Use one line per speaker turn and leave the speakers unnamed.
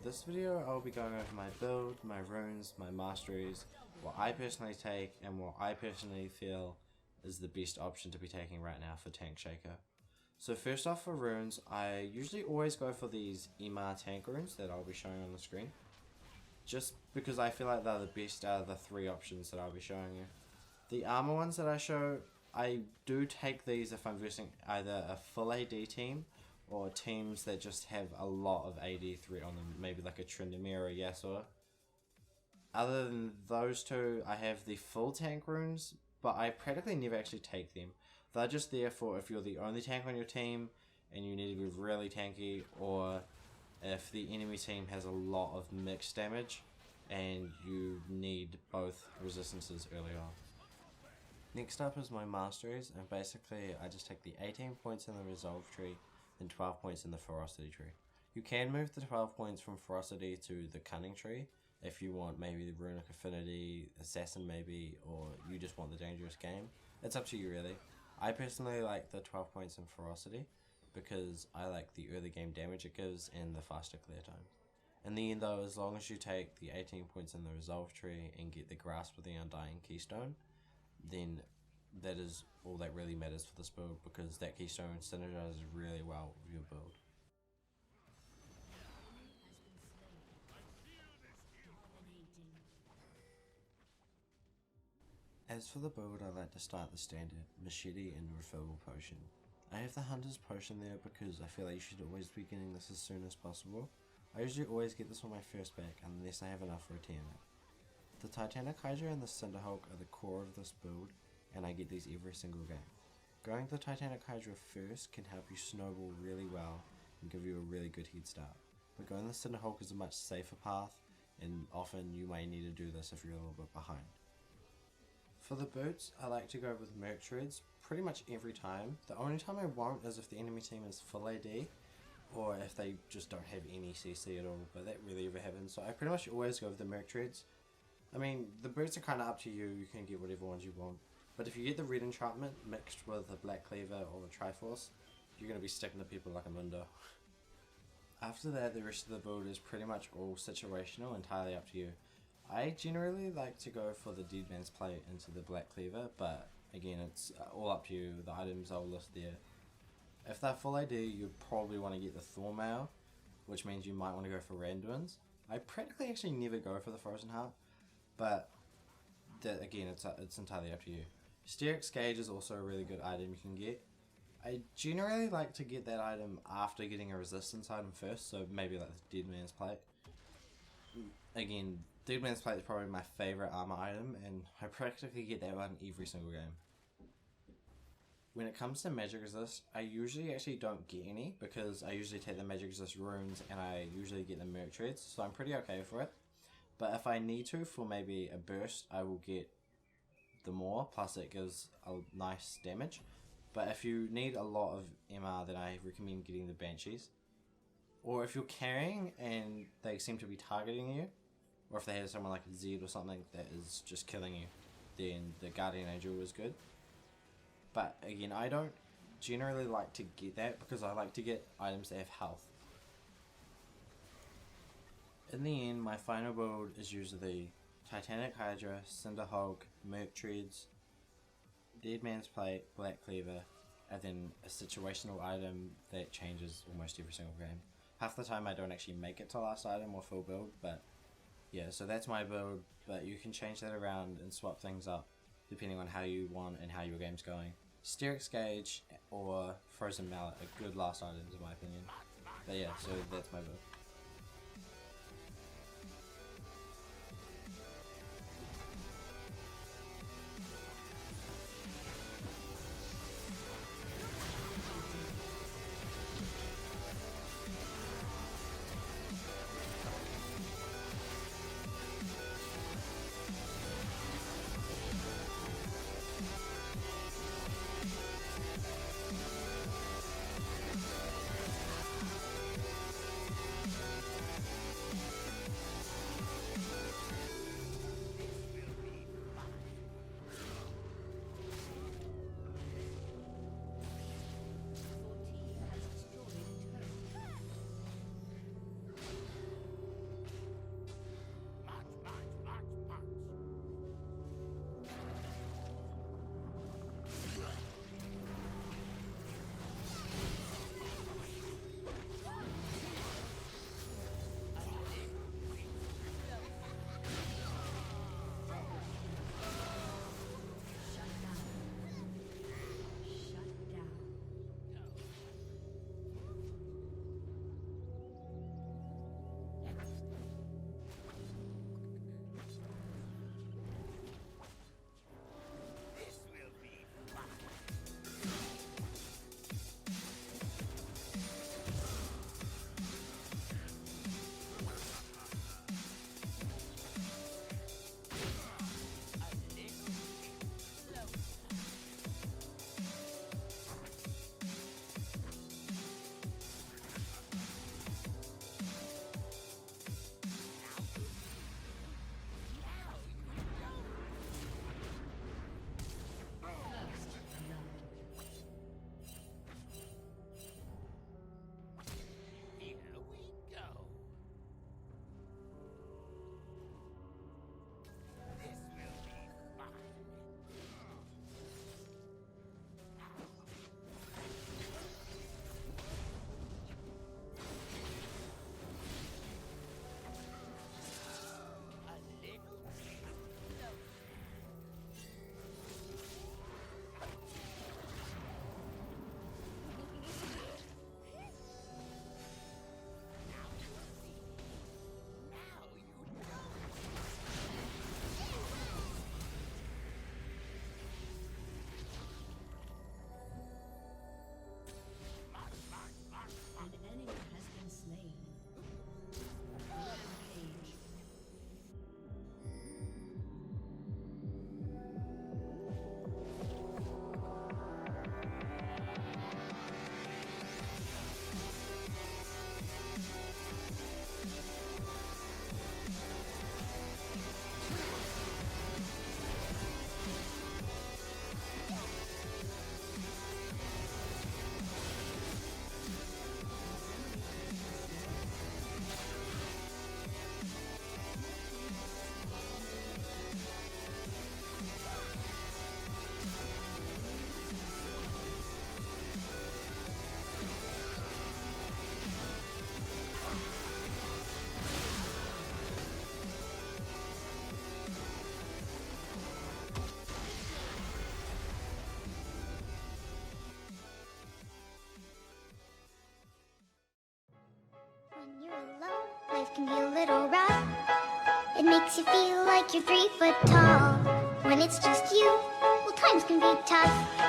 this video I'll be going over my build, my runes, my masteries, what I personally take and what I personally feel is the best option to be taking right now for tank Shaco. So first off, for runes, I usually always go for these MR tank runes that I'll be showing on the screen, just because I feel like they're the best out of the three options that I'll be showing you. The armor ones that I show, I do take these if I'm versing either a full AD team or teams that just have a lot of AD threat on them, maybe like a Tryndamere or a Yasuo. Other than those two, I have the full tank runes, but I practically never actually take them. They're just there for if you're the only tank on your team and you need to be really tanky, or if the enemy team has a lot of mixed damage and you need both resistances early on. Next up is my masteries, and basically I just take the 18 points in the resolve tree and 12 points in the ferocity tree. You can move the 12 points from ferocity to the cunning tree if you want maybe the runic affinity, assassin maybe, or you just want the dangerous game. It's up to you really. I personally like the 12 points in ferocity because I like the early game damage it gives and the faster clear time. In the end though, as long as you take the 18 points in the resolve tree and get the grasp of the undying keystone, then that is all that really matters for this build, because that keystone synergizes really well with your build. As for the build, I like to start the standard machete and refillable potion. I have the hunter's potion there because I feel like you should always be getting this as soon as possible. I usually always get this on my first back unless I have enough for a Tiamat. The Titanic Hydra and the Cinderhulk are the core of this build, and I get these every single game. Going the Titanic Hydra first can help you snowball really well and give you a really good head start, but going the Cinderhulk is a much safer path, and often you may need to do this if you're a little bit behind. For the boots, I like to go with Merc Treads pretty much every time. The only time I won't is if the enemy team is full AD, or if they just don't have any CC at all, but that really ever happens, so I pretty much always go with the Merc Treads. I mean, the boots are kind of up to you, you can get whatever ones you want. But if you get the red enchantment mixed with the black cleaver or the triforce, you're going to be sticking to people like a Mundo. After that, the rest of the build is pretty much all situational, entirely up to you. I generally like to go for the Dead Man's Plate into the black cleaver, but again, it's all up to you. The items I'll list there. If they're full AD, you probably want to get the Thorn Mail, which means you might want to go for Randuin's. I practically actually never go for the Frozen Heart, but that, again, it's entirely up to you. Steric's Gauge is also a really good item you can get. I generally like to get that item after getting a resistance item first, so maybe like the Dead Man's Plate. Again, Dead Man's Plate is probably my favourite armor item, and I practically get that one every single game. When it comes to magic resist, I usually actually don't get any, because I usually take the magic resist runes and I usually get the Merc Treads, so I'm pretty okay for it. But if I need to for maybe a burst, I will get the more, plus it gives a nice damage. But if you need a lot of MR, then I recommend getting the Banshees. Or if you're carrying and they seem to be targeting you, or if they have someone like a Zed or something that is just killing you, then the Guardian Angel is good. But again, I don't generally like to get that because I like to get items that have health. In the end, my final build is usually Titanic Hydra, Cinderhulk, Merc Treads, Dead Man's Plate, Black Cleaver, and then a situational item that changes almost every single game. Half the time I don't actually make it to last item or full build, but yeah, so that's my build, but you can change that around and swap things up depending on how you want and how your game's going. Steric's Gauge or Frozen Mallet are good last items in my opinion. But yeah, so that's my build.
makes you feel like you're 3 foot tall. When it's just you, well, times can be tough.